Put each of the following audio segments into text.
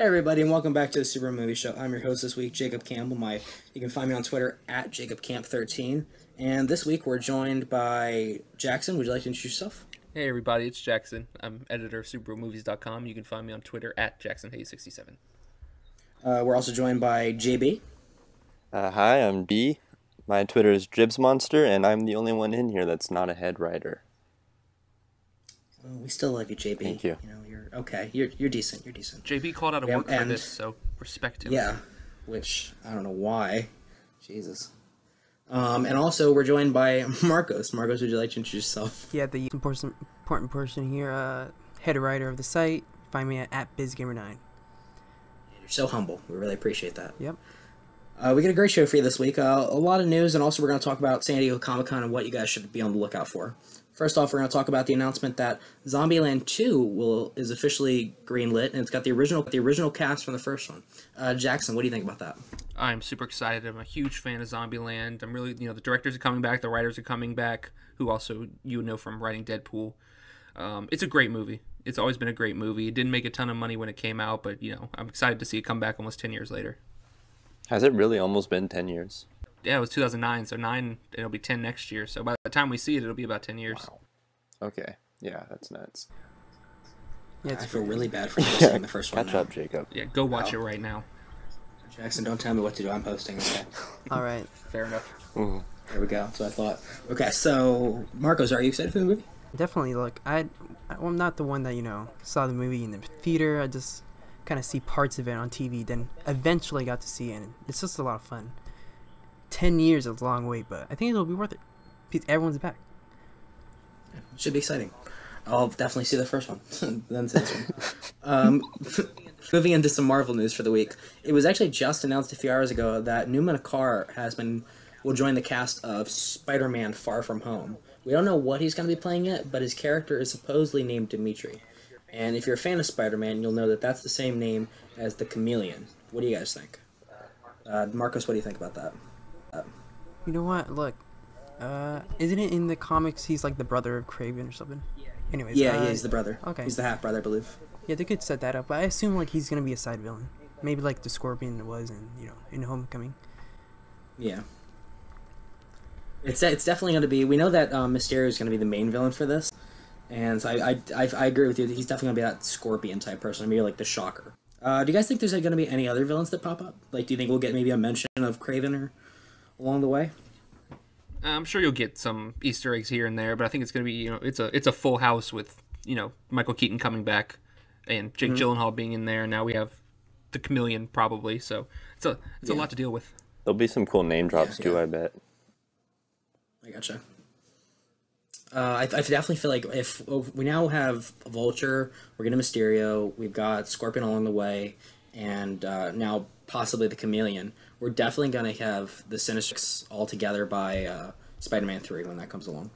Hey everybody, and welcome back to the Super Movie Show. I'm your host this week, Jacob Campbell. You can find me on Twitter at JacobCamp13. And this week we're joined by Jackson. Would you like to introduce yourself? Hey everybody, it's Jackson. I'm editor of SuperBroMovies.com. You can find me on Twitter at JacksonHayes67. We're also joined by JB. Hi, I'm B. My Twitter is JibsMonster, and I'm the only one in here that's not a head writer. Well, we still love you, JB. Thank you. You know, you're okay. You're decent. You're decent. JB called out of work for this, so respect him. Yeah, which I don't know why. Jesus. And also we're joined by Marcos. Marcos, would you like to introduce yourself? Yeah, the important person here, head writer of the site. Find me at BizGamer9. You're so humble. We really appreciate that. Yep. We got a great show for you this week. A lot of news, and also we're going to talk about San Diego Comic-Con and what you guys should be on the lookout for. First off, we're going to talk about the announcement that Zombieland 2 is officially greenlit, and it's got the original cast from the first one. Jackson, what do you think about that? I'm super excited. I'm a huge fan of Zombieland. I'm really, the directors are coming back, the writers are coming back, who also you know from writing Deadpool. It's a great movie. It's always been a great movie. It didn't make a ton of money when it came out, but I'm excited to see it come back almost 10 years later. Has it really almost been 10 years? Yeah, it was 2009, so 9, it'll be 10 next year. So by the time we see it, it'll be about 10 years. Wow. Okay. Yeah, that's nuts. Yeah, I feel really bad for posting the first one. Catch up, Jacob. Yeah, go watch it right now. Jackson, don't tell me what to do. I'm posting. Okay. All right. Fair enough. Mm. There we go. That's what I thought. Okay, so Marcos, are you excited for the movie? Definitely. Look, I'm not the one that saw the movie in the theater. I just kind of see parts of it on TV. Then eventually got to see it, and it's just a lot of fun. 10 years is a long wait, but I think it'll be worth it. Everyone's back. It should be exciting. I'll definitely see the first one, then see this one. Moving into some Marvel news for the week. It was actually just announced a few hours ago that Newman Carr will join the cast of Spider-Man: Far From Home. We don't know what he's going to be playing yet, but his character is supposedly named Dimitri. And if you're a fan of Spider-Man, you'll know that that's the same name as the Chameleon. What do you guys think? Marcos, what do you think about that? You know what? Look, isn't it in the comics he's like the brother of Kraven or something? Anyways. Yeah, he's the brother. Okay. He's the half-brother, I believe. Yeah, they could set that up, but I assume like he's gonna be a side villain, maybe like the Scorpion was in Homecoming. Yeah. It's definitely going to be. We know that Mysterio is going to be the main villain for this, and so I agree with you. He's definitely going to be that Scorpion type person, maybe like the Shocker. Do you guys think there's going to be any other villains that pop up? Like, do you think we'll get maybe a mention of Kraven or along the way? I'm sure you'll get some Easter eggs here and there, but I think it's going to be, it's a full house with, Michael Keaton coming back and Jake Gyllenhaal being in there. Now we have the Chameleon probably, so it's a lot to deal with. There'll be some cool name drops too, I bet. I gotcha. I definitely feel like if we now have a Vulture, we're getting Mysterio, we've got Scorpion along the way, and now possibly the Chameleon. We're definitely going to have the Sinister Six all together by Spider-Man 3 when that comes along.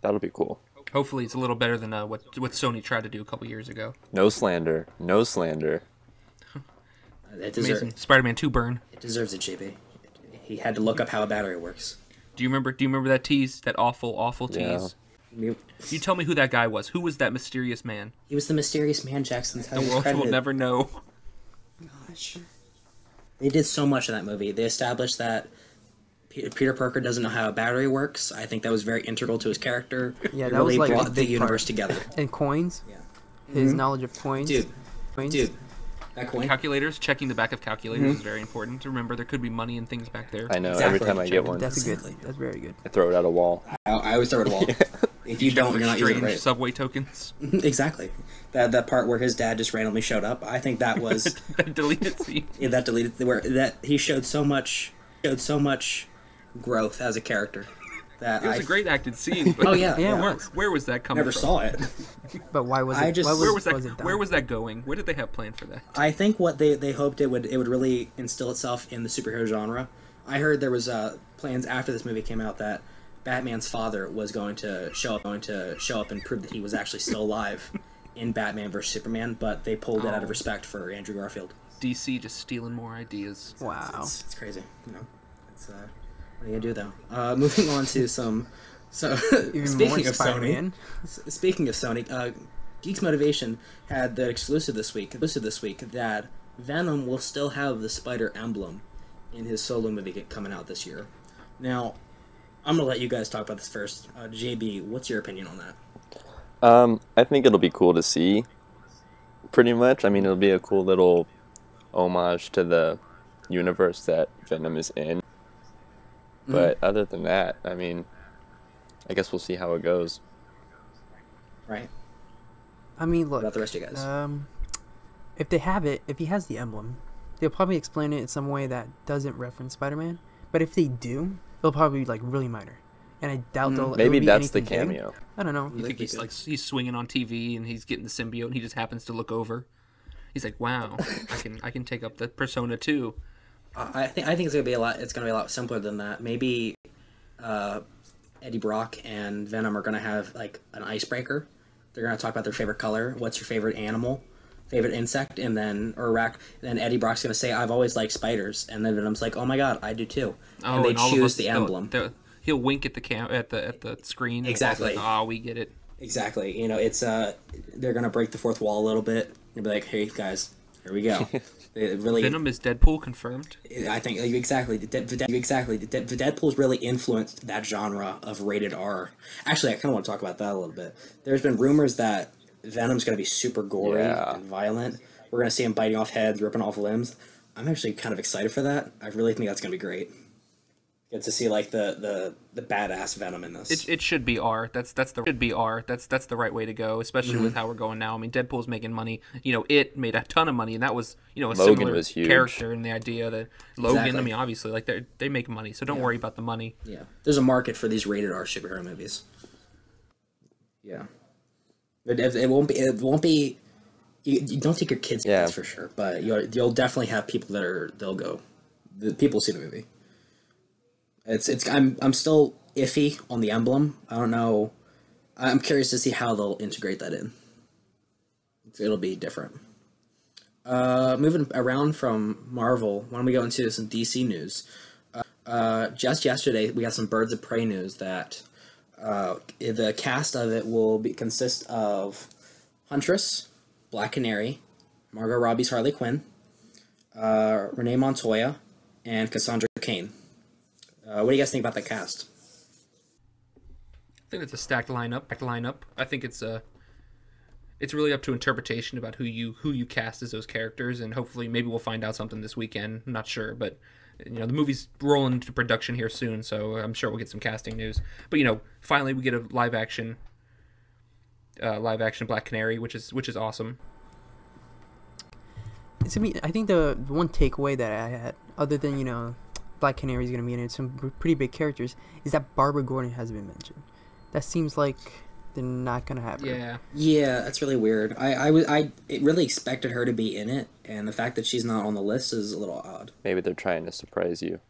That'll be cool. Hopefully it's a little better than what Sony tried to do a couple years ago. No slander. No slander. Amazing. Spider-Man 2 burn. It deserves it, JB. He had to look up how a battery works. Do you remember that tease? That awful tease? Yeah. You tell me who that guy was. Who was that mysterious man? He was the mysterious man, Jackson. The world will never know. Gosh. They did so much in that movie. They established that Peter Parker doesn't know how a battery works. I think that was very integral to his character. Yeah, it that really was like brought the universe together. And coins. Yeah. His knowledge of coins. Dude. That coin. Calculators. Checking the back of calculators is very important to remember. There could be money and things back there. I know. Exactly. Every time I get one, That's good. That's very good. I throw it at a wall. I always throw it at a wall. If you don't, you're not using it right. Subway tokens. Exactly. That part where his dad just randomly showed up. I think that was that deleted scene. Yeah, that deleted where that he showed so much growth as a character. That it was a great acted scene. But oh yeah, where was that coming from? Never saw it. But why was it? Where was that going? What did they have planned for that? I think what they hoped it would really instill itself in the superhero genre. I heard there was plans after this movie came out that Batman's father was going to show up and prove that he was actually still alive in Batman vs Superman, but they pulled it out of respect for Andrew Garfield. DC just stealing more ideas. Wow, it's crazy. It's what are you gonna do though? Moving on to some. So speaking of Sony, Geeks Motivation had the exclusive this week that Venom will still have the spider emblem in his solo movie coming out this year. Now, I'm gonna let you guys talk about this first. JB, what's your opinion on that? I think it'll be cool to see. Pretty much. I mean, it'll be a cool little homage to the universe that Venom is in. But other than that, I mean, I guess we'll see how it goes. Right. I mean, look. What about the rest of you guys? If they have it, if he has the emblem, they'll probably explain it in some way that doesn't reference Spider-Man. But if they do, it'll probably be like really minor. And I doubt they'll. Maybe be that's the anything big. cameo. I don't know. You think he's swinging on TV and he's getting the symbiote and he just happens to look over. He's like, "Wow, I can take up the persona too." I think it's gonna be a lot. It's gonna be a lot simpler than that. Maybe Eddie Brock and Venom are gonna have like an icebreaker. They're gonna talk about their favorite color. What's your favorite animal? Favorite insect? And then then Eddie Brock's gonna say, "I've always liked spiders." And then Venom's like, "Oh my god, I do too." Oh, and they all of choose us, the emblem. He'll wink at the at the screen. Exactly. Like, we get it. Exactly. You know, it's they're gonna break the fourth wall a little bit. They'll be like, "Hey guys, here we go." They really. Venom is Deadpool confirmed. I think exactly. The Deadpool's really influenced that genre of rated R. Actually, I kind of want to talk about that a little bit. There's been rumors that Venom's going to be super gory and violent. We're going to see him biting off heads, ripping off limbs. I'm actually kind of excited for that. I really think that's going to be great. Get to see like the badass Venom in this. It should be R. That's the right way to go, especially with how we're going now. I mean, Deadpool's making money. You know, it made a ton of money, and that was a Logan similar was huge. character in the idea that Logan. Exactly. I mean, obviously, like they make money, so don't worry about the money. Yeah, there's a market for these rated R superhero movies. Yeah, it won't be. You don't take your kids to this for sure, but you'll definitely have people they'll go. The people see the movie. I'm still iffy on the emblem. I don't know. I'm curious to see how they'll integrate that in. It'll be different. Moving around from Marvel, why don't we go into some DC news? Just yesterday, we got some Birds of Prey news that the cast of it will consist of Huntress, Black Canary, Margot Robbie's Harley Quinn, Renee Montoya, and Cassandra Cain. What do you guys think about that cast? I think it's a stacked lineup. I think it's really up to interpretation about who you cast as those characters, and hopefully maybe we'll find out something this weekend. I'm not sure, but the movie's rolling into production here soon, so I'm sure we'll get some casting news. But finally we get a live action Black Canary, which is awesome. I think the one takeaway that I had, other than Black Canary is going to be in it, some pretty big characters, is that Barbara Gordon hasn't been mentioned. That seems like they're not going to have her. Yeah, that's really weird. I really expected her to be in it, and the fact that she's not on the list is a little odd. Maybe they're trying to surprise you.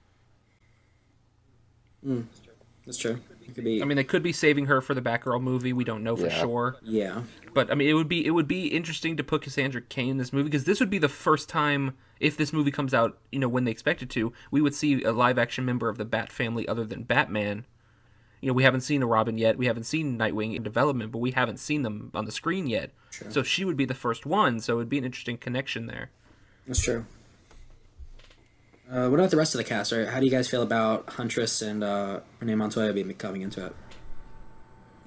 That's true. It could be. I mean, they could be saving her for the Batgirl movie. We don't know for sure. Yeah. But I mean, it would be interesting to put Cassandra Cain in this movie, because this would be the first time, if this movie comes out, when they expect it to, we would see a live action member of the Bat family other than Batman. We haven't seen a Robin yet. We haven't seen Nightwing in development, but we haven't seen them on the screen yet. True. So she would be the first one. So it would be an interesting connection there. That's true. What about the rest of the cast? How do you guys feel about Huntress and Renee Montoya coming into it?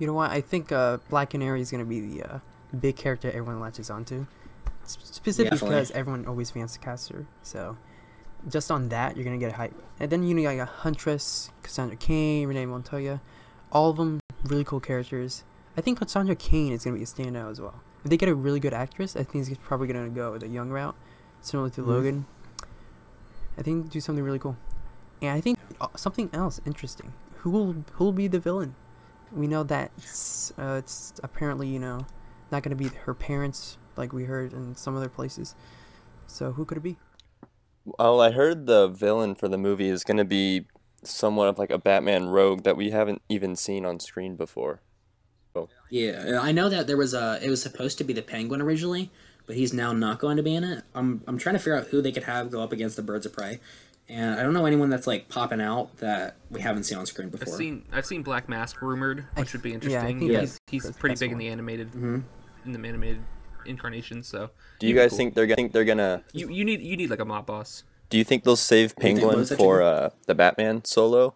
You know what? I think Black Canary is going to be the big character everyone latches onto. Specifically because everyone always fans to cast her. So just on that, you're going to get hype. And then you got Huntress, Cassandra Cain, Renee Montoya. All of them really cool characters. I think Cassandra Cain is going to be a standout as well. If they get a really good actress, I think he's probably going to go the young route, similar to Logan. I think do something really cool. And I think something else interesting. Who will be the villain? We know that it's apparently, not going to be her parents like we heard in some other places. So who could it be? Well, I heard the villain for the movie is going to be somewhat of like a Batman rogue that we haven't even seen on screen before. So. Yeah, I know that it was supposed to be the Penguin originally, but he's now not going to be in it. I'm trying to figure out who they could have go up against the Birds of Prey, and I don't know anyone that's like popping out that we haven't seen on screen before. I've seen Black Mask rumored, which would be interesting. Yeah, he's pretty big in the animated. in the animated incarnation. So Do you guys think they're gonna? you need like a mob boss? Do you think they'll save Penguin for the Batman solo?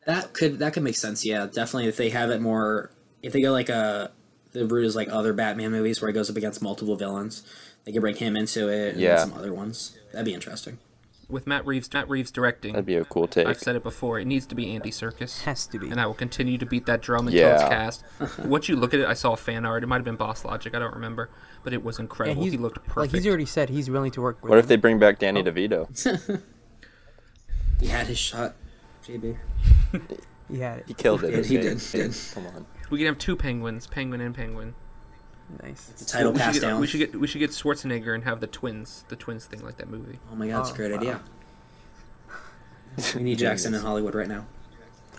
That could make sense. Yeah, definitely. If they have it more, if they go like the route is like other Batman movies where he goes up against multiple villains, they could bring him into it. And then some other ones. That'd be interesting. With Matt Reeves directing, That'd be a cool take. I've said it before. It needs to be Andy Serkis. Has to be. And I will continue to beat that drum until it's cast. Once you look at it, I saw fan art. It might have been Boss Logic. I don't remember, but it was incredible. He looked perfect. Like he's already said he's willing to work with. What if they bring back Danny DeVito? He had his shot, JB. He had it. He killed it. He did. Come on. We can have two penguins, Penguin and Penguin. Nice. The title passed down. We should get Schwarzenegger and have the twins thing like that movie. Oh my god, that's a great idea. We need Jackson in Hollywood right now.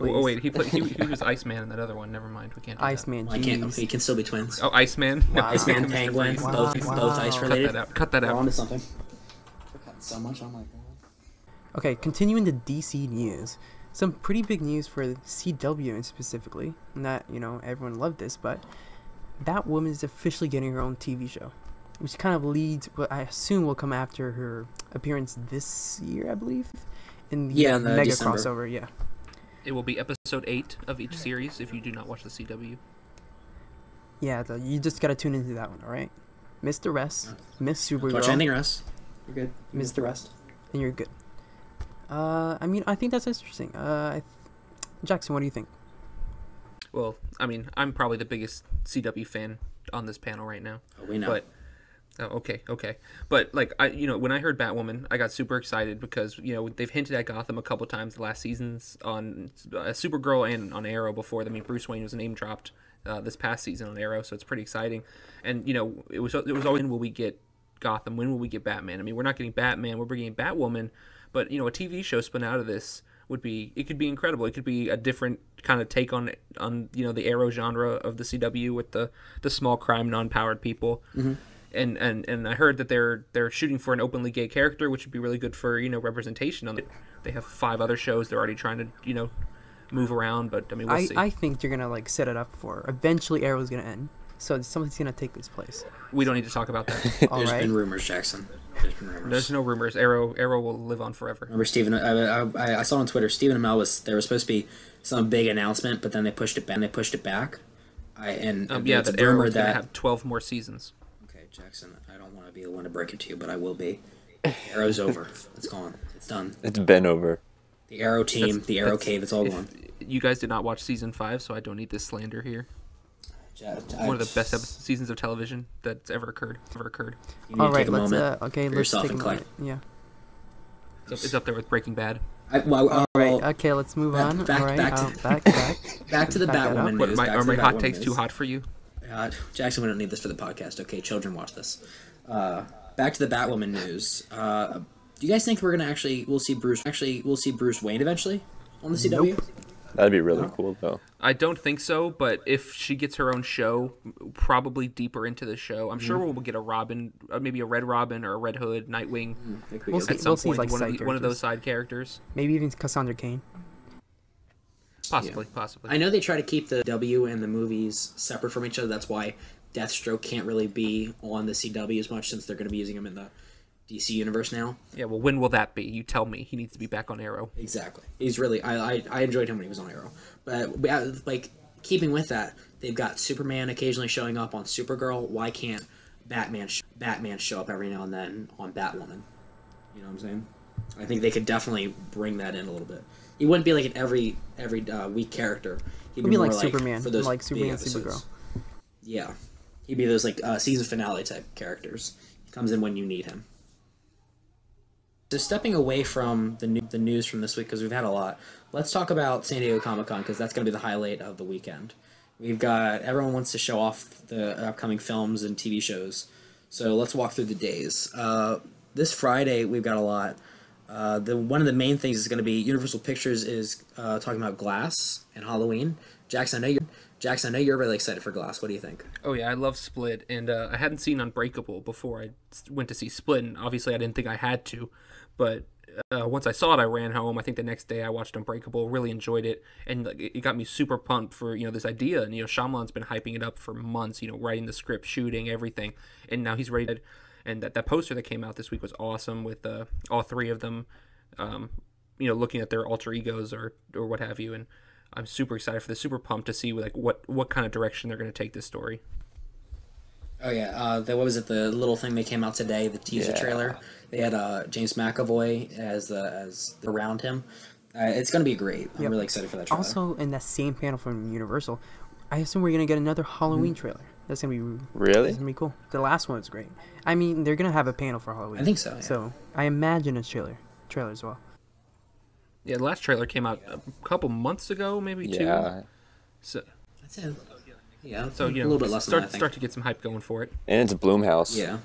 Oh wait, he was Iceman in that other one. Never mind, we can't do Iceman. Well, he can still be twins. that. Oh, Iceman. No, Iceman and Penguin, both ice related. Cut that We're out. onto something. We're cutting so much. Oh my god. Okay, continuing the DC news. Some pretty big news for CW specifically. Not, everyone loved this, but Batwoman is officially getting her own TV show, which kind of leads what I assume will come after her appearance this year, I believe, in the mega December crossover. Yeah. It will be episode 8 of each series if you do not watch the CW. Yeah, you just gotta tune into that one, all right? Mr. Rest, Miss SuperBro. Watch anything, Russ. You're good. Mr. Rest. And you're good. I think that's interesting. Jackson, what do you think? Well, I'm probably the biggest CW fan on this panel right now. Oh, we know. But okay. But like when I heard Batwoman, I got super excited because they've hinted at Gotham a couple times the last seasons on Supergirl and on Arrow before. I mean, Bruce Wayne was name dropped this past season on Arrow, so it's pretty exciting. And it was always, when will we get Gotham? When will we get Batman? I mean, we're not getting Batman, we're bringing Batwoman, but a TV show spun out of this could be incredible. It could be a different kind of take on the Arrow genre of the CW with the small crime non-powered people. Mm-hmm. And I heard that they're shooting for an openly gay character, which would be really good for representation on it. They have 5 other shows they're already trying to move around, but we'll see. I think you're gonna set it up for eventually Arrow's gonna end, so something's gonna take this place. We don't need to talk about that. There's been rumors, Jackson. There's been rumors. There's no rumors. Arrow will live on forever. Remember Stephen? I saw on Twitter Stephen Amell there was supposed to be some big announcement, but then they pushed it back. That Arrow is gonna have 12 more seasons. Okay, Jackson, I don't want to be the one to break it to you, but I will be. Arrow's over. It's gone. It's done. It's been over. The Arrow team, the Arrow cave, it's all gone. You guys did not watch season 5, so I don't need this slander here. One of the best seasons of television that's ever occurred. All right, let's take a moment. Yeah. It's up there with Breaking Bad. All right, okay, let's move on. Back to the Batwoman news. Are my hot takes too hot for you? Jackson, we don't need this for the podcast. Okay, children, watch this. Back to the Batwoman news. Do you guys think we'll see Bruce Wayne eventually on the CW? Nope. That'd be really cool, though. I don't think so, but if she gets her own show, probably deeper into the show, I'm sure we'll get a Robin, maybe a Red Robin or a Red Hood, Nightwing. We'll see. At some point, like one of those side characters. Maybe even Cassandra Cain. Possibly. I know they try to keep the W and the movies separate from each other. That's why Deathstroke can't really be on the CW as much, since they're going to be using him in the DC universe now. Yeah, well, when will that be? You tell me. He needs to be back on Arrow. Exactly. He's really... I enjoyed him when he was on Arrow. But, like, keeping with that, they've got Superman occasionally showing up on Supergirl. Why can't Batman show up every now and then on Batwoman? You know what I'm saying? I think they could definitely bring that in a little bit. He wouldn't be like an every week character. He'd be more like Superman. For those like Superman and episodes. Supergirl. Yeah. He'd be those, like, season finale type characters. He comes in when you need him. So stepping away from the news from this week, because we've had a lot, let's talk about San Diego Comic-Con, because that's going to be the highlight of the weekend. Everyone wants to show off the upcoming films and TV shows, so let's walk through the days. This Friday, we've got a lot. One of the main things is going to be Universal Pictures is talking about Glass and Halloween. Jackson, I know Jackson, I know you're really excited for Glass. What do you think? Oh yeah, I love Split, and I hadn't seen Unbreakable before I went to see Split, and obviously I didn't think I had to, but once I saw it, I ran home. I think the next day I watched Unbreakable, really enjoyed it, and like, it got me super pumped for this idea. And Shyamalan's been hyping it up for months, writing the script, shooting everything, and now he's ready to. And that poster that came out this week was awesome with all three of them, looking at their alter egos or what have you, and I'm super excited for this. Super pumped to see like what kind of direction they're going to take this story. Oh yeah, what was it? The little thing that came out today, the teaser trailer. They had James McAvoy as around him. It's gonna be great. I'm really excited for that trailer. Also, in that same panel from Universal, I assume we're gonna get another Halloween trailer. That's gonna be Really? That's gonna be cool. The last one was great. I mean, they're gonna have a panel for Halloween. I think so. Yeah. So I imagine a trailer as well. Yeah, the last trailer came out a couple months ago, maybe two. Yeah. So That's it. Yeah. so a little bit less than that, I think. start to get some hype going for it. And it's Bloomhouse. Yeah.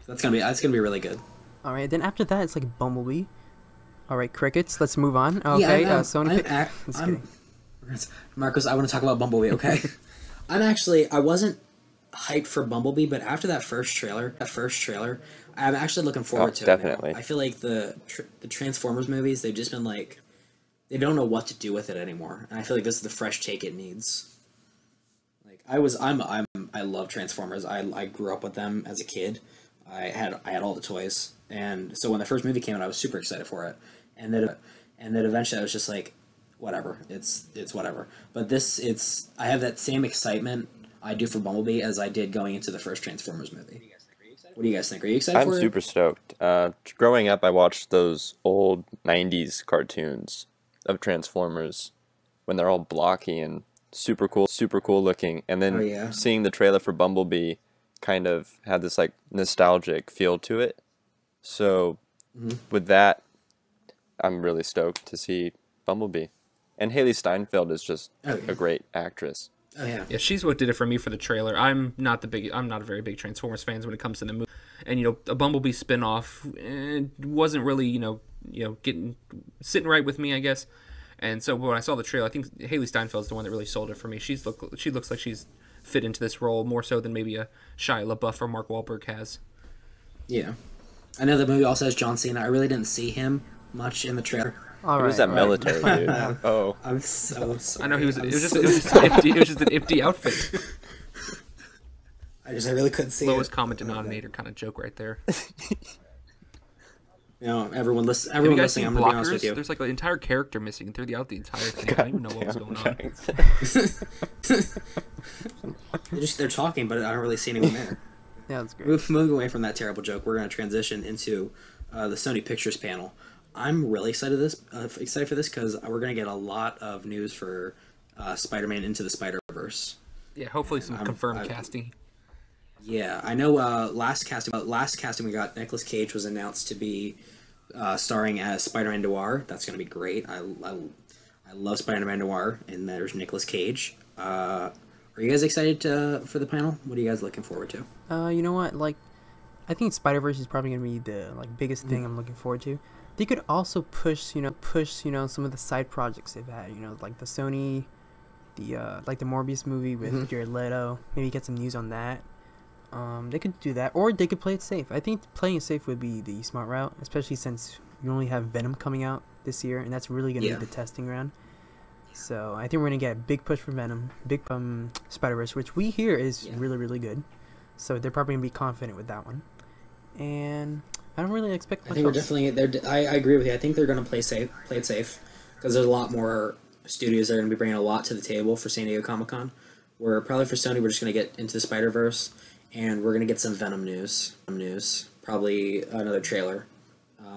That's gonna be really good. All right, then after that, it's like Bumblebee. All right, crickets. Let's move on. Okay, Sony. Marcos, I want to talk about Bumblebee. Okay. I wasn't hyped for Bumblebee, but after that first trailer, I'm actually looking forward to definitely. it now. I feel like the Transformers movies, they've just been like, they don't know what to do with it anymore, and I feel like this is the fresh take it needs. Like I love Transformers. I grew up with them as a kid. I had all the toys, and so when the first movie came out, I was super excited for it, and then eventually I was just like, whatever, it's whatever. But I have that same excitement I do for Bumblebee as I did going into the first Transformers movie. What do you guys think? Are you excited for it? I'm super stoked. Growing up, I watched those old 90s cartoons of Transformers when they're all blocky and super cool looking. And then seeing the trailer for Bumblebee kind of had this like nostalgic feel to it. So with that, I'm really stoked to see Bumblebee. And Haley Steinfeld is just a great actress. Oh yeah. Yeah, she's what did it for me for the trailer. I'm not a very big Transformers fan when it comes to the movie. And a Bumblebee spinoff wasn't really, sitting right with me, I guess. And so when I saw the trailer, I think Haley Steinfeld's the one that really sold it for me. She looks like she's fit into this role more so than maybe a Shia LaBeouf or Mark Wahlberg has. Yeah. I know the movie also has John Cena. I really didn't see him much in the trailer. All right, was that military dude? Oh, I'm so sorry. I know it was just an empty outfit. I really couldn't see Lowest common denominator kind of joke right there. Everyone listening, I'm going to be honest with you. There's like an entire character missing throughout the entire thing. I don't even know what was going on. They're talking, but I don't really see anyone there. Yeah, that's great. Moving away from that terrible joke, we're going to transition into the Sony Pictures panel. I'm really excited for this because we're going to get a lot of news for Spider-Man Into the Spider-Verse. Yeah, hopefully some confirmed casting. Yeah, I know. Last casting we got, Nicolas Cage was announced to be starring as Spider-Man Noir. That's going to be great. I love Spider-Man Noir, and there's Nicolas Cage. Are you guys excited for the panel? What are you guys looking forward to? You know what? Like, I think Spider-Verse is probably going to be the biggest thing I'm looking forward to. They could also push some of the side projects they've had. Like the Sony, the Morbius movie with Jared Leto. Maybe get some news on that. They could do that, or they could play it safe. I think playing it safe would be the smart route, especially since you only have Venom coming out this year, and that's really going to be the testing ground. So I think we're going to get a big push for Venom, big Spider-Verse, which we hear is really, really good. So they're probably going to be confident with that one. And I don't really expect much else. I agree with you. I think they're going to play it safe, because there's a lot more studios that are going to be bringing a lot to the table for San Diego Comic-Con. Where probably for Sony, we're just going to get into the Spider-Verse, and we're going to get some Venom news. Probably another trailer.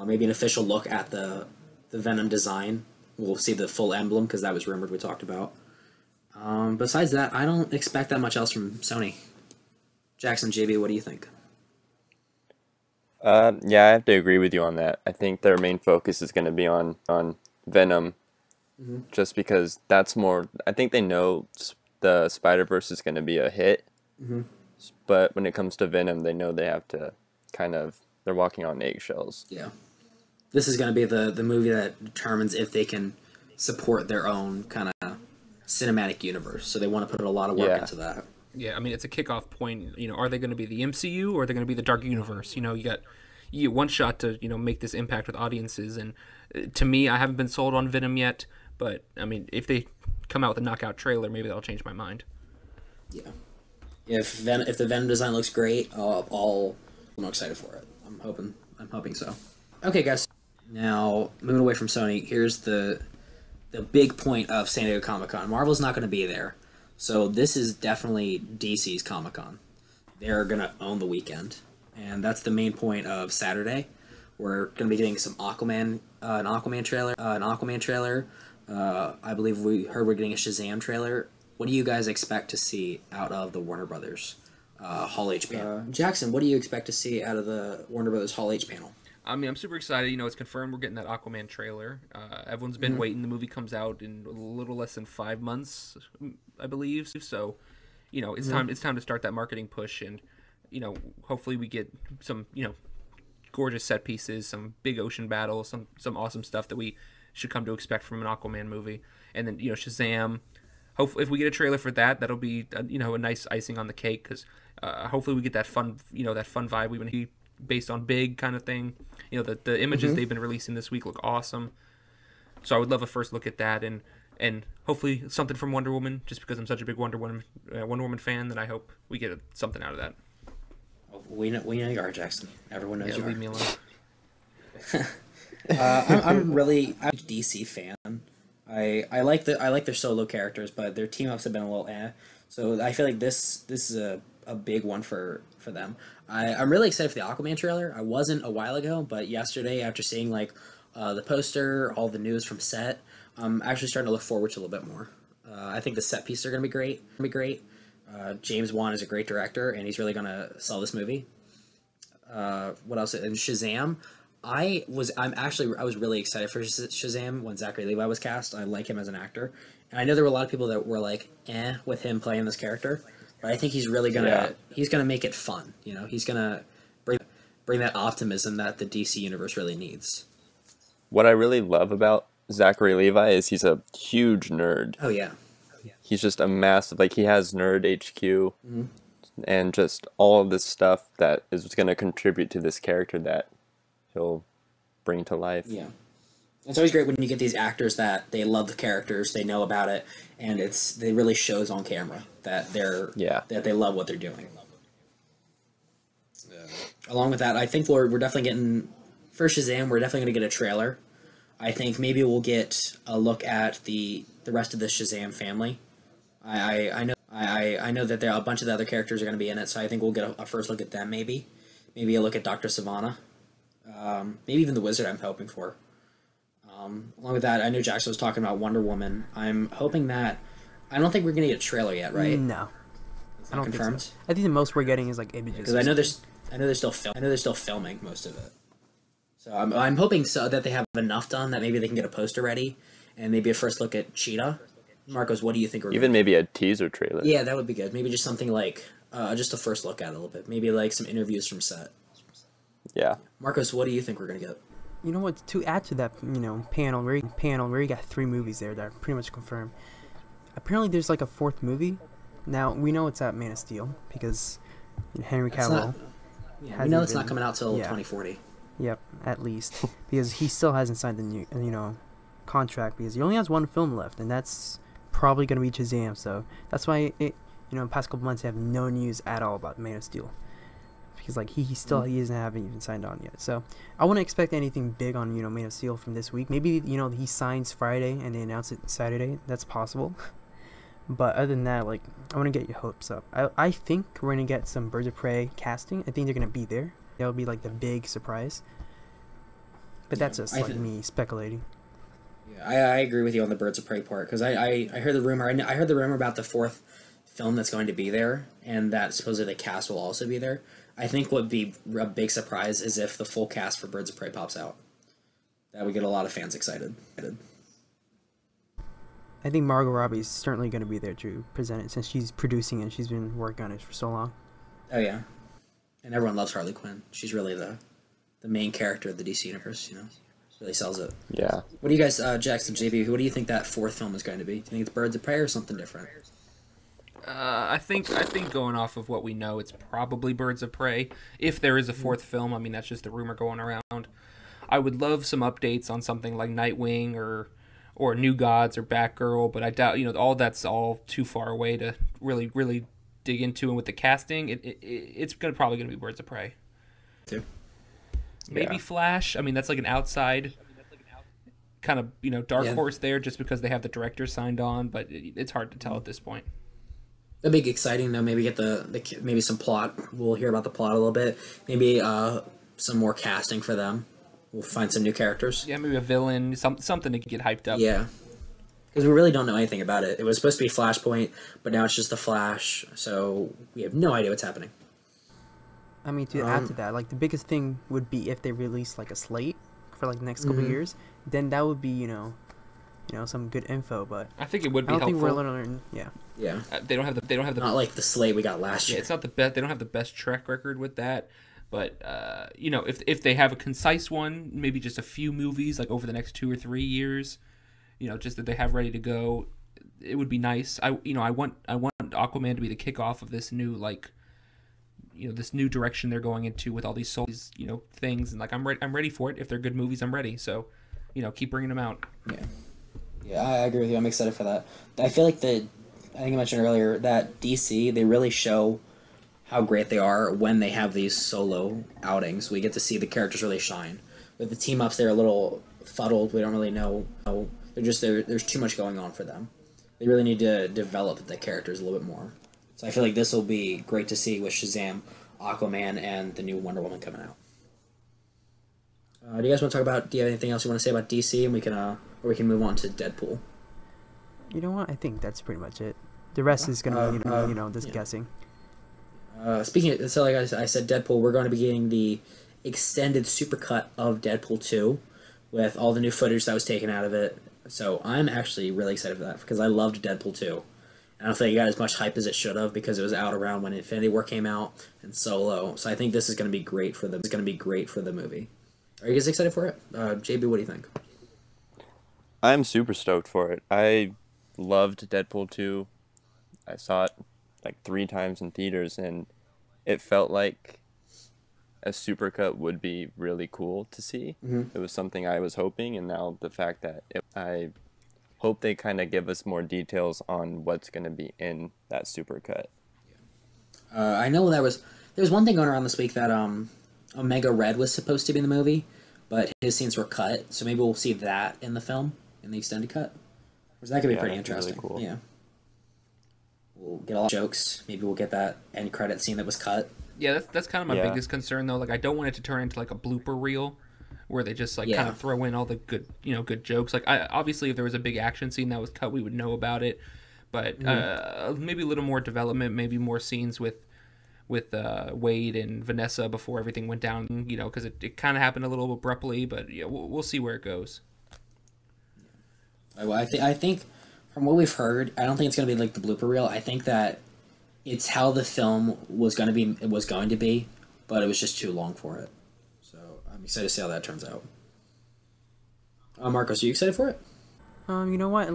Maybe an official look at the Venom design. We'll see the full emblem, because that was rumored we talked about. Besides that, I don't expect that much else from Sony. Jackson, JB, what do you think? Yeah, I have to agree with you on that. I think their main focus is going to be on Venom, just because that's more. I think they know the Spider-Verse is going to be a hit, but when it comes to Venom, they know they have to they're walking on eggshells. Yeah, this is going to be the movie that determines if they can support their own kind of cinematic universe, so they want to put a lot of work into that. Yeah, I mean, it's a kickoff point. Are they going to be the MCU or are they going to be the Dark Universe? You get one shot to make this impact with audiences. And to me, I haven't been sold on Venom yet, but I mean, if they come out with a knockout trailer, maybe that'll change my mind. Yeah, if the Venom design looks great, I'm excited for it. I'm hoping so. Okay, guys. Now moving away from Sony, here's the big point of San Diego Comic-Con. Marvel's not going to be there. So this is definitely DC's Comic-Con. They're going to own the weekend. And that's the main point of Saturday. We're going to be getting some an Aquaman trailer. I believe we heard we're getting a Shazam trailer. What do you guys expect to see out of the Warner Brothers Hall H panel? Jackson, what do you expect to see out of the Warner Brothers Hall H panel? I mean, I'm super excited. It's confirmed we're getting that Aquaman trailer. Everyone's been waiting. The movie comes out in a little less than 5 months, I believe. So, it's time. It's time to start that marketing push, and hopefully we get some gorgeous set pieces, some big ocean battles, some awesome stuff that we should come to expect from an Aquaman movie. And then Shazam. Hopefully, if we get a trailer for that, that'll be a nice icing on the cake, because hopefully we get that fun vibe we've been based on Big kind of thing. The images they've been releasing this week look awesome. So I would love a first look at that, and hopefully something from Wonder Woman, just because I'm such a big Wonder Woman fan, that I hope we get something out of that. We know you are, Jackson. Everyone knows you are. Leave me alone. I'm a DC fan. I like their solo characters, but their team ups have been a little So I feel like this is a big one for them. I'm really excited for the Aquaman trailer. I wasn't a while ago, but yesterday, after seeing the poster, all the news from set, I'm actually starting to look forward to a little bit more. I think the set pieces are going to be great. James Wan is a great director, and he's really going to sell this movie. What else? And Shazam. I was really excited for Shazam when Zachary Levi was cast. I like him as an actor, and I know there were a lot of people that were with him playing this character. But I think he's really gonna make it fun. He's gonna bring that optimism that the DC universe really needs. What I really love about Zachary Levi is he's a huge nerd. Oh yeah. He's just a massive, he has Nerd HQ, and just all of this stuff that is going to contribute to this character that he'll bring to life. Yeah. It's always great when you get these actors that they love the characters, they know about it, and it really shows on camera that that they love what they're doing. Along with that, I think we're definitely getting, for Shazam, we're definitely going to get a trailer. I think maybe we'll get a look at the rest of the Shazam family. I know that there are a bunch of the other characters are going to be in it, so I think we'll get a first look at them. Maybe a look at Dr. Sivana. Maybe even the Wizard. I'm hoping for. Along with that, I know Jackson was talking about Wonder Woman. I'm hoping that, I don't think we're going to get a trailer yet, right? No, it's not confirmed. Think so. I think the most we're getting is images. Because I know they're still filming most of it. So I'm hoping that they have enough done that maybe they can get a poster ready, and maybe a first look at Cheetah. Marcos, what do you think? Maybe a teaser trailer. Yeah, that would be good. Maybe just something just a first look at it a little bit. Maybe some interviews from set. Yeah. Marcos, what do you think we're gonna get? You know what? To add to that, panel where you got 3 movies there that are pretty much confirmed. Apparently, there's a 4th movie. Now we know it's at Man of Steel because Henry Cavill. We know it's not coming out till 2040. Yep, at least because he still hasn't signed the new contract because he only has 1 film left, and that's probably gonna be Shazam. So that's why in the past couple months, I have no news at all about Man of Steel. Because he haven't even signed on yet. So I wouldn't expect anything big on Man of Steel from this week. Maybe he signs Friday and they announce it Saturday. That's possible. But other than that, I want to get your hopes up. I think we're gonna get some Birds of Prey casting. I think they're gonna be there. That'll be the big surprise. But that's just me speculating. Yeah, I agree with you on the Birds of Prey part because I heard the rumor. I heard the rumor about the 4th film that's going to be there, and that supposedly the cast will also be there. I think what would be a big surprise is if the full cast for Birds of Prey pops out. That would get a lot of fans excited. I think Margot Robbie is certainly going to be there to present it since she's producing it. She's been working on it for so long. Oh, yeah. And everyone loves Harley Quinn. She's really the main character of the DC universe, really sells it. Yeah. What do you guys, Jackson, JB, what do you think that fourth film is going to be? Do you think it's Birds of Prey or something different? I think going off of what we know, it's probably Birds of Prey. If there is a fourth film, I mean that's just a rumor going around. I would love some updates on something like Nightwing or New Gods or Batgirl, but I doubt all that's all too far away to really dig into. And with the casting, it's probably gonna be Birds of Prey. Too. Maybe Yeah. Flash. I mean that's like an outside kind of dark horse there, just because they have the director signed on, but it's hard to tell at this point. That'd be exciting though. Maybe get maybe some plot. We'll hear about the plot a little bit. Maybe some more casting for them. We'll find some new characters. Yeah, maybe a villain, something to get hyped up. Yeah, because we really don't know anything about it. It was supposed to be Flashpoint, but now it's just the Flash, so we have no idea what's happening. I mean, to add to that, like the biggest thing would be if they release like a slate for like the next couple years, then that would be some good info. But I think it would be I don't helpful. think we're learning. Yeah. Yeah, They don't have the not like the slate we got last yeah, year. it's not the best. They don't have the best track record with that. But if they have a concise one, maybe just a few movies like over the next 2 or 3 years, just that they have ready to go, it would be nice. I want Aquaman to be the kickoff of this new this new direction they're going into with all these things, and like I'm ready for it. If they're good movies, I'm ready. So, keep bringing them out. Yeah, I agree with you. I'm excited for that. I feel like I think I mentioned earlier that DC, they really show how great they are when they have these solo outings. We get to see the characters really shine. With the team ups, they're a little fuddled. We don't really know. There's too much going on for them. They really need to develop the characters a little bit more. So I feel like this will be great to see with Shazam, Aquaman, and the new Wonder Woman coming out. Do you guys want to talk about? Do you have anything else you want to say about DC, and we can move on to Deadpool? You know what? I think that's pretty much it. The rest is gonna be just guessing. Speaking of, so like I said, Deadpool, we're going to be getting the extended supercut of Deadpool 2 with all the new footage that was taken out of it. So I'm actually really excited for that because I loved Deadpool 2. I don't think it got as much hype as it should have because it was out around when Infinity War came out and Solo. So I think this is going to be great for the movie. Are you guys excited for it? JB, what do you think? I'm super stoked for it. I loved Deadpool 2. I saw it like 3 times in theaters, and it felt like a supercut would be really cool to see. It was something I was hoping, and now the fact that I hope they kind of give us more details on what's going to be in that supercut. I know there was one thing going around this week that Omega Red was supposed to be in the movie, but his scenes were cut, so maybe we'll see that in the film, in the extended cut. That could be pretty interesting. Really cool. Yeah. We'll get a lot of jokes. Maybe we'll get that end credit scene that was cut. Yeah, that's kind of my biggest concern though. Like I don't want it to turn into like a blooper reel where they just kind of throw in all the good jokes. Like obviously if there was a big action scene that was cut, we would know about it. But maybe a little more development, maybe more scenes with Wade and Vanessa before everything went down, because it kind of happened a little abruptly, but yeah, we'll see where it goes. Well, I think from what we've heard, I don't think it's going to be like the blooper reel. I think that it's how the film was going to be, but it was just too long for it. So I'm excited to see how that turns out. Marcos, are you excited for it? You know what?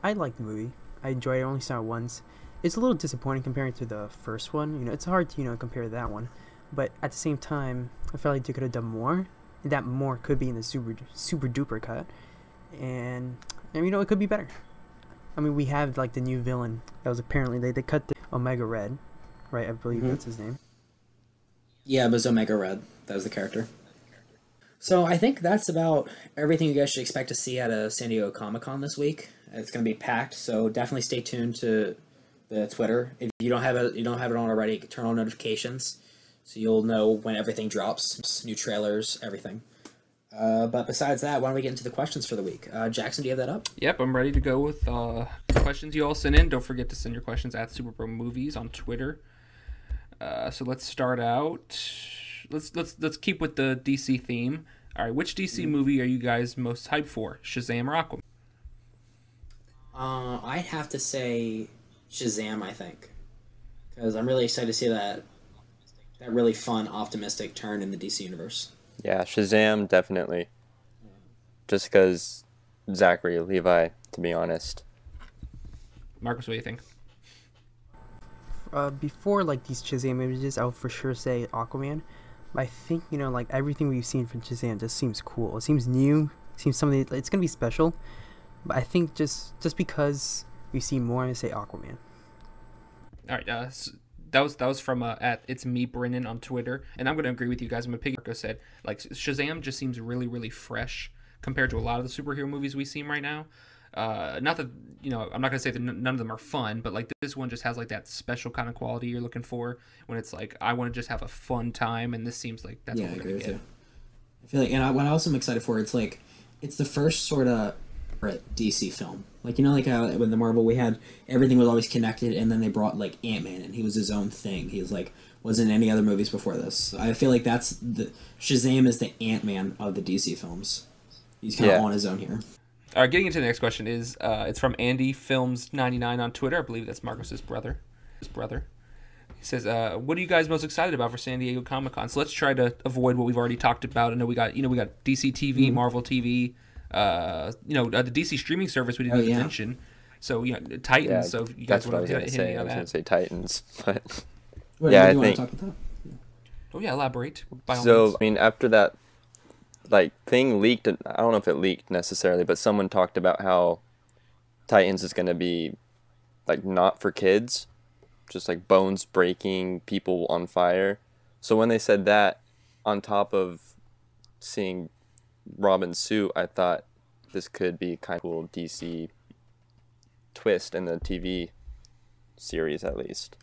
I like the movie. I enjoyed it. I only saw it once. It's a little disappointing compared to the first one. It's hard to compare to that one, but at the same time, I felt like they could have done more. And that more could be in the super duper cut, and it could be better. I mean, we have like the new villain that was apparently they cut the Omega Red, right? I believe that's his name. Yeah, it was Omega Red. That was the character. So I think that's about everything you guys should expect to see at a San Diego Comic-Con this week. It's going to be packed, so definitely stay tuned to the Twitter. If you don't have it on already, turn on notifications so you'll know when everything drops, new trailers, everything. But besides that, why don't we get into the questions for the week? Jackson, do you have that up? Yep, I'm ready to go with questions you all sent in. Don't forget to send your questions at SuperBro Movies on Twitter. So let's start out. Let's keep with the DC theme. All right, which DC movie are you guys most hyped for? Shazam or Aquaman? I'd have to say Shazam, I think, because I'm really excited to see that really fun, optimistic turn in the DC universe. Yeah, Shazam, definitely. just because Zachary Levi, to be honest. Marcus, what do you think? Before like these Shazam images, I would for sure say Aquaman. But I think like everything we've seen from Shazam just seems cool. It seems new. It seems something. It's gonna be special. But I think just because we see more, I say Aquaman. All right, that was from at It's Me Brennan on Twitter, and I'm gonna agree with you guys. I'm a pig. Marco said like Shazam just seems really really fresh compared to a lot of the superhero movies we see right now. Not that I'm not gonna say that none of them are fun, but like this one just has like that special kind of quality you're looking for when it's like I want to just have a fun time, and this seems like that's what we're gonna get. I feel like, and what else I'm excited for, it's like it's the first sort of DC film. Like like how with the Marvel we had everything was always connected, and then they brought like Ant-Man, and he was his own thing. He was like wasn't in any other movies before this. I feel like that's the Shazam is the Ant-Man of the DC films. He's kind of on his own here. All right, getting into the next question is it's from Andy Films 99 on Twitter. I believe that's Marcus's brother. He says, "What are you guys most excited about for San Diego Comic-Con?" So let's try to avoid what we've already talked about. I know we got DC TV, Marvel TV, the DC streaming service we didn't even mention. So Titans. Yeah, so you guys want to hit me on that? I was going to say Titans, but yeah, I think. Talk about that? Yeah. Oh yeah, elaborate. By all so means. I mean, after that thing leaked, I don't know if it leaked necessarily, but someone talked about how Titans is going to be like not for kids, just like bones breaking, people on fire. So when they said that, on top of seeing Robin's suit, I thought this could be kind of cool DC twist in the TV series at least.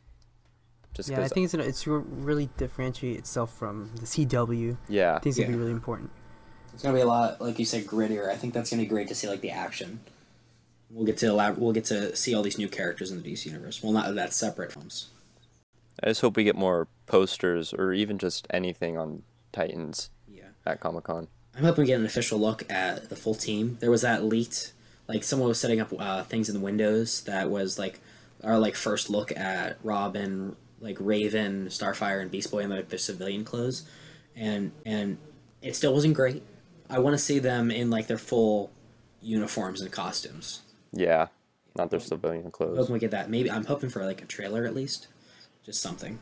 Just I think it's really differentiate itself from the CW. Yeah, I think it's gonna be really important. It's gonna be a lot, like you said, grittier. I think that's gonna be great to see, like the action. We'll get to see all these new characters in the DC universe. Well, not that separate films. I just hope we get more posters or even just anything on Titans. At Comic-Con. I'm hoping we get an official look at the full team. There was that leaked, like someone was setting up things in the windows that was like our like first look at Robin, like Raven, Starfire, and Beast Boy in like their civilian clothes, and it still wasn't great. I want to see them in like their full uniforms and costumes. Yeah, not their civilian clothes. I'm hoping we get that. Maybe I'm hoping for like a trailer at least, just something.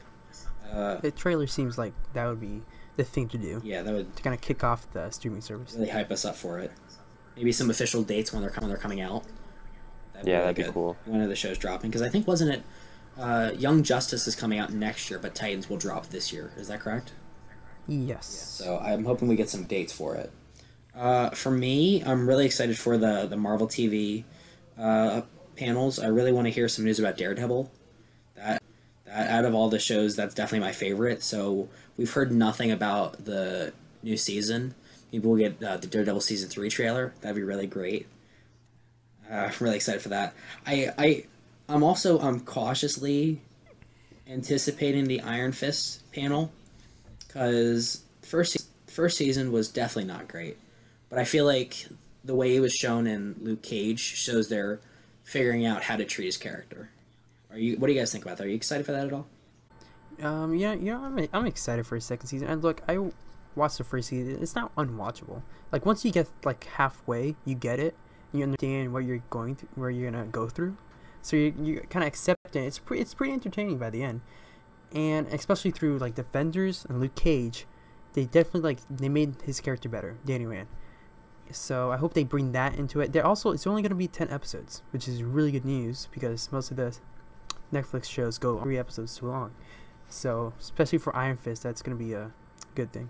The trailer seems like that would be the thing to do. Yeah, that would to kind of kick off the streaming service. Really hype us up for it. Maybe some official dates when they're coming out. That'd be cool. When are the shows dropping? Because I think wasn't it Young Justice is coming out next year, but Titans will drop this year. Is that correct? Yes. Yeah, so I'm hoping we get some dates for it. For me, I'm really excited for the Marvel TV panels. I really want to hear some news about Daredevil. That out of all the shows, that's definitely my favorite. So we've heard nothing about the new season. Maybe we'll get the Daredevil season 3 trailer. That'd be really great. I'm really excited for that. I'm also cautiously anticipating the Iron Fist panel because first season was definitely not great, but I feel like the way he was shown in Luke Cage shows they're figuring out how to treat his character. What do you guys think about that? Are you excited for that at all? I'm excited for a second season. And look, I watched the first season. It's not unwatchable. Like once you get like halfway, you get it. You understand what you're going through, where you're gonna go through. So you kind of accept it. It's pretty entertaining by the end, and especially through like Defenders and Luke Cage, they definitely they made his character better, Danny Rand. So I hope they bring that into it. It's only gonna be 10 episodes, which is really good news because most of the Netflix shows go 3 episodes too long. So especially for Iron Fist, that's gonna be a good thing.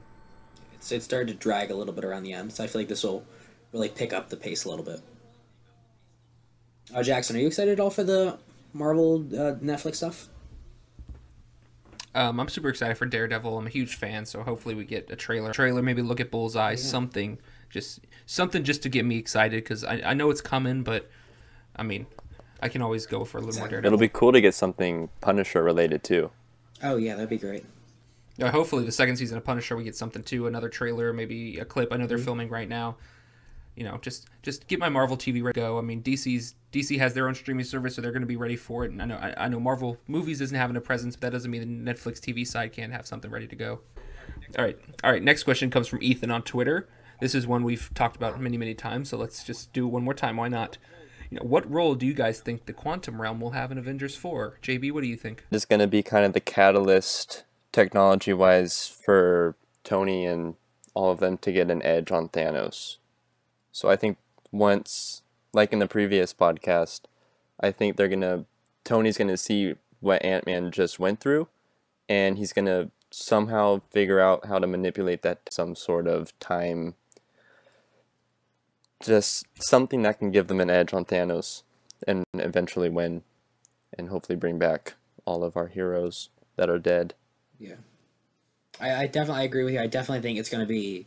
It started to drag a little bit around the end, so I feel like this will really pick up the pace a little bit. Jackson, are you excited at all for the Marvel Netflix stuff? I'm super excited for Daredevil. I'm a huge fan, so hopefully we get a trailer, maybe look at Bullseye, something just to get me excited because I know it's coming, but I mean, I can always go for a little more Daredevil. It'll be cool to get something Punisher related too. Oh yeah, that'd be great. Hopefully the second season of Punisher we get something too, another trailer, maybe a clip. I know they're filming right now. Just get my Marvel TV ready to go. I mean, DC has their own streaming service, so they're going to be ready for it. And I know Marvel Movies isn't having a presence, but that doesn't mean the Netflix TV side can't have something ready to go. All right. Next question comes from Ethan on Twitter. This is one we've talked about many, many times, so let's just do it one more time. Why not? What role do you guys think the quantum realm will have in Avengers 4? JB, what do you think? It's going to be kind of the catalyst technology-wise for Tony and all of them to get an edge on Thanos. So I think once, like in the previous podcast, I think Tony's going to see what Ant-Man just went through, and he's going to somehow figure out how to manipulate that to some sort of time, just something that can give them an edge on Thanos and eventually win and hopefully bring back all of our heroes that are dead. Yeah. I definitely agree with you. I definitely think it's going to be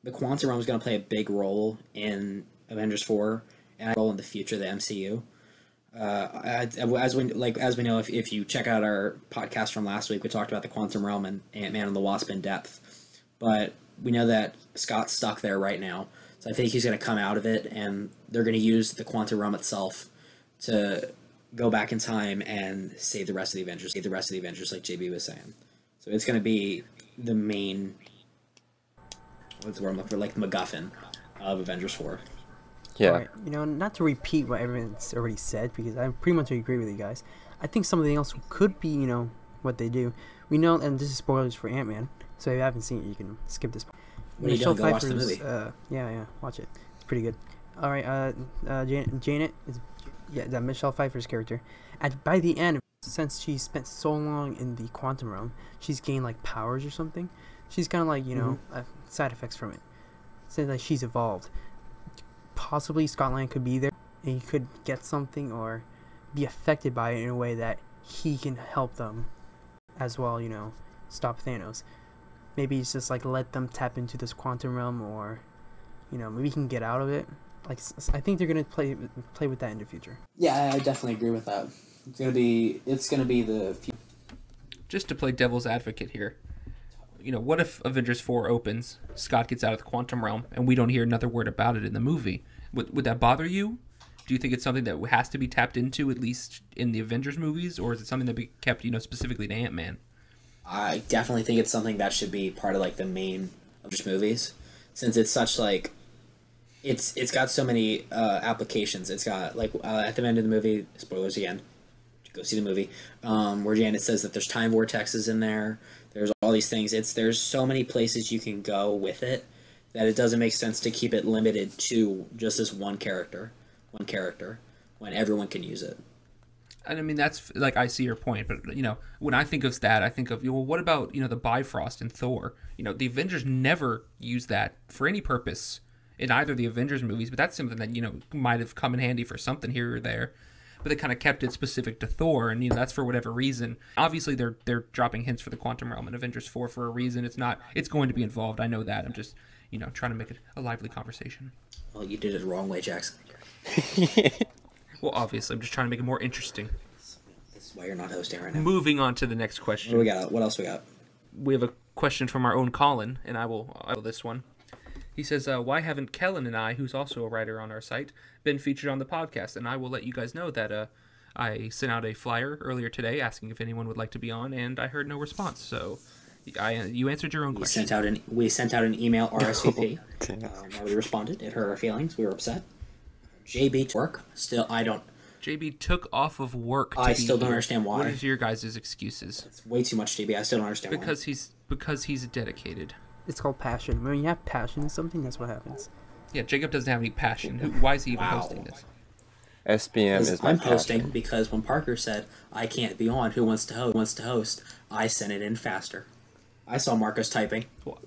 the quantum realm is going to play a big role in Avengers 4 and a role in the future of the MCU. As we know, if you check out our podcast from last week, we talked about the quantum realm and Ant-Man and the Wasp in depth. But we know that Scott's stuck there right now, so I think he's going to come out of it, and they're going to use the quantum realm itself to go back in time and save the rest of the Avengers. Save the rest of the Avengers, like JB was saying. So it's going to be the main, what's the word I'm looking for, like MacGuffin of Avengers 4. Yeah. All right, not to repeat what everyone's already said, because I pretty much agree with you guys. I think something else could be, what they do. We know, and this is spoilers for Ant-Man, so if you haven't seen it, you can skip this. When you don't go watch the movie. Yeah, watch it. It's pretty good. All right, Janet is, that Michelle Pfeiffer's character. By the end, since she spent so long in the quantum realm, she's gained like powers or something. She's kind of like side effects from it. Since like she's evolved. Possibly Scott Lang could be there and he could get something or be affected by it in a way that he can help them as well, stop Thanos. Maybe it's just like let them tap into this quantum realm, or maybe he can get out of it. Like, I think they're gonna play with that in the future. Yeah, I definitely agree with that. It's gonna be the future. Just to play devil's advocate here, what if Avengers 4 opens, Scott gets out of the quantum realm, and we don't hear another word about it in the movie? Would that bother you? Do you think it's something that has to be tapped into, at least in the Avengers movies, or is it something that be kept, specifically to Ant-Man? I definitely think it's something that should be part of like the main Avengers movies, since it's such like it's got so many applications. It's got like at the end of the movie, spoilers again, go see the movie, where Janet says that there's time vortexes in there. There's all these things. There's so many places you can go with it that it doesn't make sense to keep it limited to just this one character, when everyone can use it. And I mean, that's like, I see your point, but when I think of that, I think of, what about, the Bifrost in Thor? The Avengers never use that for any purpose in either of the Avengers movies, but that's something that, might have come in handy for something here or there. But they kind of kept it specific to Thor, and that's for whatever reason. Obviously, they're dropping hints for the quantum realm in Avengers 4 for a reason. It's going to be involved. I know that. I'm just, trying to make it a lively conversation. Well, you did it the wrong way, Jackson. Well, obviously, I'm just trying to make it more interesting. This is why you're not hosting right now. Moving on to the next question. What else we got? We have a question from our own Colin, and I will this one. He says, why haven't Kellen and I, who's also a writer on our site, been featured on the podcast? And I will let you guys know that I sent out a flyer earlier today asking if anyone would like to be on, and I heard no response. So you answered your own question. We sent out an email RSVP. We responded. It hurt our feelings. We were upset. JB work. Still, I don't. JB took off of work. I still don't understand why. What is your guys' excuses? It's way too much, JB. I still don't understand why. Because he's dedicated. It's called passion. When you have passion in something, that's what happens. Yeah, Jacob doesn't have any passion. Why is he even hosting this? SBM is my I'm passion. hosting because when Parker said I can't be on, who wants to host, I sent it in faster. I saw Marcos typing. Well,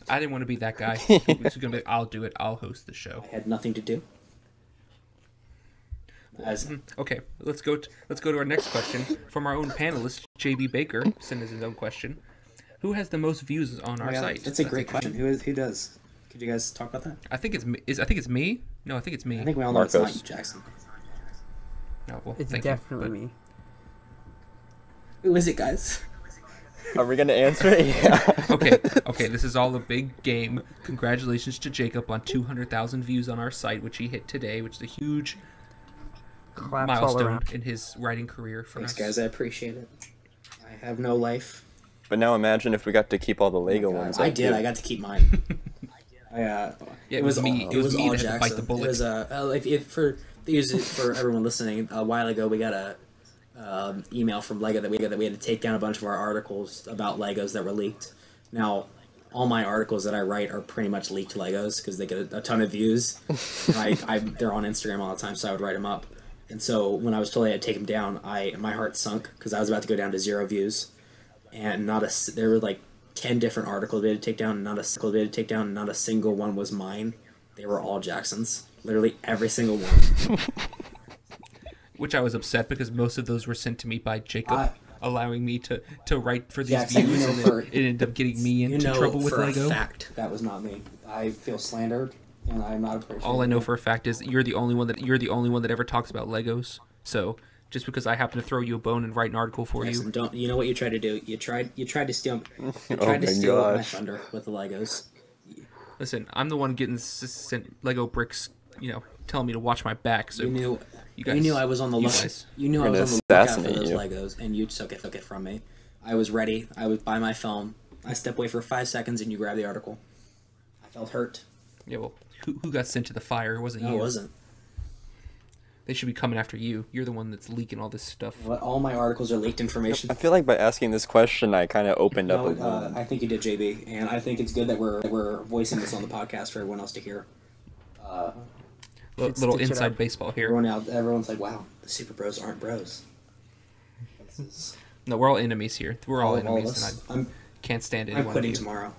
I didn't want to be that guy who's gonna be, I'll do it. I'll host the show. I had nothing to do. Okay, let's go to our next question from our own panelist, JB Baker. Sent us his own question. Who has the most views on our site? That's a great question. Who does? Could you guys talk about that? I think it's me. No, I think it's me. I think we all know it's not you, Jackson. Oh, well, It's definitely me. Who is it, guys? Are we gonna answer it? Yeah. Okay. This is all a big game. Congratulations to Jacob on 200,000 views on our site, which he hit today, which is a huge milestone in his writing career. Thanks, guys. I appreciate it. I have no life. But now imagine if we got to keep all the Lego ones. I did. I got to keep mine. Yeah, it was me. It was me all that had to bite the Jackson. bullet. It was for everyone listening. A while ago, we got a email from Lego that we had to take down a bunch of our articles about Legos that were leaked. Now, all my articles that I write are pretty much leaked Legos because they get a ton of views. They're on Instagram all the time, so I would write them up. And so when I was told I had to take them down, my heart sunk because I was about to go down to 0 views, and there were like 10 different articles we had to take down, and not a single one was mine. They were all Jackson's. Literally every single one. Which I was upset because most of those were sent to me by Jacob, allowing me to write for these Jackson, views, and then it ended up getting me into trouble with for Lego. A fact that was not me. I feel slandered, and I'm not appreciated. All I know for a fact is you're the only one that ever talks about Legos. So just because I happen to throw you a bone and write an article for Jackson, you, don't. You know what you tried to do? You tried to steal. You Oh tried to my steal my gosh. thunder with the Legos. listen, I'm the one getting sent Lego bricks, telling me to watch my back. So You guys, knew I was on the you look. guys- You knew I We're was on gonna the lookout for assassinate those you. Legos, and you took it from me. I was ready. I was by my phone. I stepped away for 5 seconds, and you grabbed the article. I felt hurt. Yeah, well, who got sent to the fire? It wasn't No, you. it wasn't. They should be coming after you. You're the one that's leaking all this stuff. What? All my articles are leaked information. I feel like by asking this question, I kind of opened up a No, wound. I think you did, JB, and I think it's good that we're voicing this on the podcast for everyone else to hear. Little stitch it inside up. baseball here. Everyone's like, "Wow, the Super Bros aren't bros." No, we're all enemies here. We're all All of enemies, us. and I can't stand any I'm one of quitting you. tomorrow.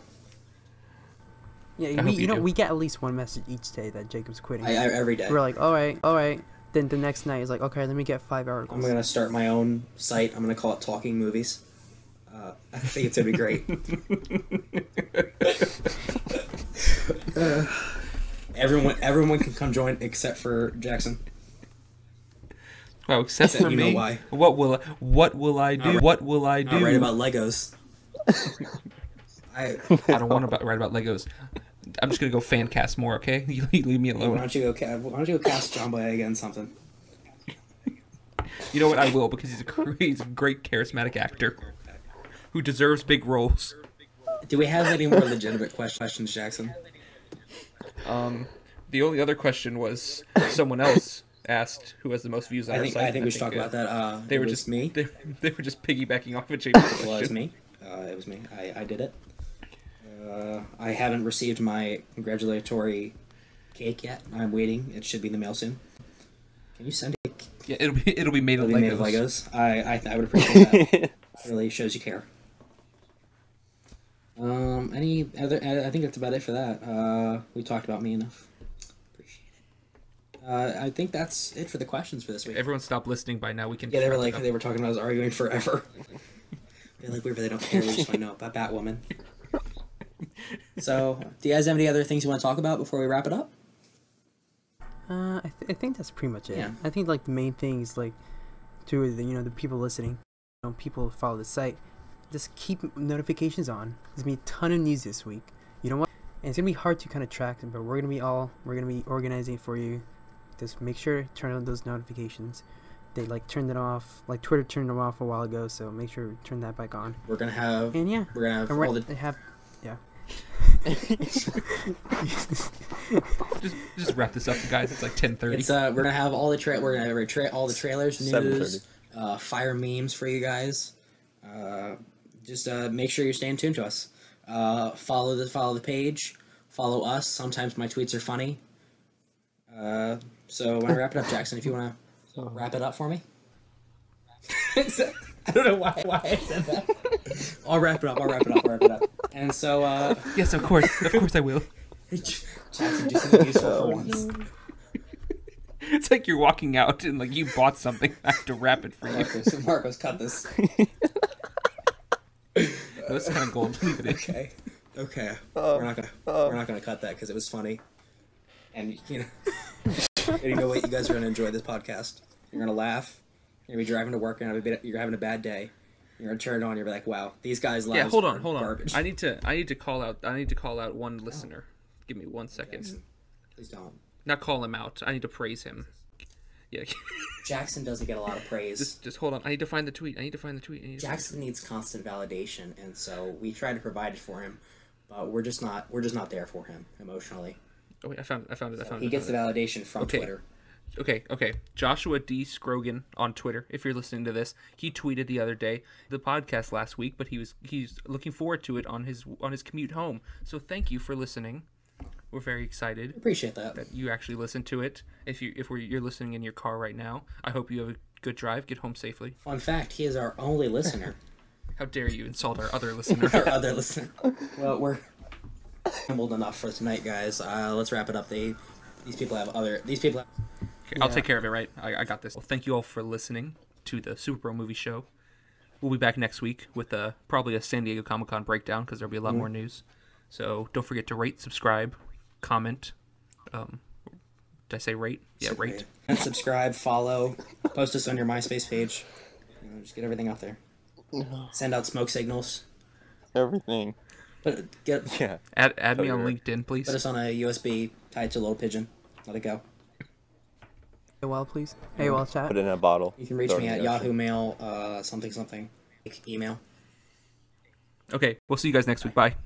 Yeah, hope you do. we get at least one message each day that Jacob's quitting. Every day. We're like, all right. Then the next night is like, okay, let me get 5 articles. I'm gonna start my own site. I'm gonna call it Talking Movies. I think it's gonna be great. Everyone can come join except for Jackson. Well, except for You me. know why. What will I do? Not What will I do? I'll write about Legos. I I don't want to write about Legos. I'm just gonna go fan cast more, okay? You leave me why alone. don't you go cast John Boy again something? You know what? I will, because he's a great charismatic actor who deserves big roles. Do we have any more legitimate questions, Jackson? The only other question was someone else asked who has the most views on our site. I think we should talk about that. They It were was just me. They were just piggybacking off of James' question. Well, it was me. It was me. I did it. I haven't received my congratulatory cake yet. I'm waiting. It should be in the mail soon. Can you send it? Yeah, it'll be made of It'll be Legos. made of Legos. I would appreciate that. It really shows you care. Any other? I think that's about it for that. We talked about me enough. Appreciate it. I think that's it for the questions for this week. Everyone stopped listening by now. We can. Yeah, they were wrap it like up. they were talking about us arguing forever. They're like, we really don't care. We just want to know about Batwoman. So, do you guys have any other things you want to talk about before we wrap it up? I think that's pretty much it. Yeah. I think like the main thing is like to the people listening, people who follow the site, just keep notifications on. There's gonna be a ton of news this week. You know what? And it's gonna be hard to kind of track, but we're gonna be organizing for you. Just make sure to turn on those notifications. They turned it off, like Twitter turned them off a while ago, so make sure to turn that back on. We're gonna have. And yeah, We're gonna have and all the. yeah. Just wrap this up, guys. It's like 10:30. It's we're gonna have all the we're gonna have all the trailers, news, 7:30. fire memes for you guys. Just make sure you're staying tuned to us. Follow the page. Follow us. Sometimes my tweets are funny. So when I wrap it up, Jackson, if you wanna wrap it up for me. I don't know why I said that. I'll wrap it up. And so Yes, of course I will. Jackson, do something useful for once. It's like you're walking out and you bought something. I have to wrap it for you. Marcos, cut this. That's kind of gold. Leave it in. Okay. We're not gonna cut that because it was funny, and you know what? You guys are gonna enjoy this podcast. You're gonna laugh. You're gonna be driving to work and you're having a bad day. You're gonna turn it on. You're like, wow, these guys' lives. Yeah, hold on. Garbage. I need to call out one listener. Give me 1 second. Jackson, please don't. Not call him out. I need to praise him. Yeah. Jackson doesn't get a lot of praise. Just hold on. I need to find the tweet. Jackson needs constant validation, and so we try to provide it for him. we're just not there for him emotionally. Oh wait, I found it. He gets the validation from Okay. Twitter. Okay. Joshua D. Scrogan on Twitter, if you're listening to this, he tweeted the other day the podcast last week, but he's looking forward to it on his commute home. So thank you for listening. We're very excited Appreciate that. that you actually listened to it. If you're listening in your car right now, I hope you have a good drive. Get home safely. Fun fact: he is our only listener. How dare you insult our other listener? Our other listener. Well, we're old enough for tonight, guys. Let's wrap it up. These people have. Okay, I'll take care of it, right? I got this. Well, thank you all for listening to the SuperBro movie show. We'll be back next week with probably a San Diego Comic-Con breakdown because there'll be a lot more news. So don't forget to rate, subscribe, comment. Did I say rate? Yeah, rate. And subscribe, follow, post us on your MySpace page. Just get everything out there. Send out smoke signals. Everything. Yeah. Add me on LinkedIn, please. Put us on a USB tied to a little pigeon. Let it go. AOL, please. AOL chat. Put it in a bottle. You can reach me at Yahoo Mail, something, email. Okay, we'll see you guys next week. Bye.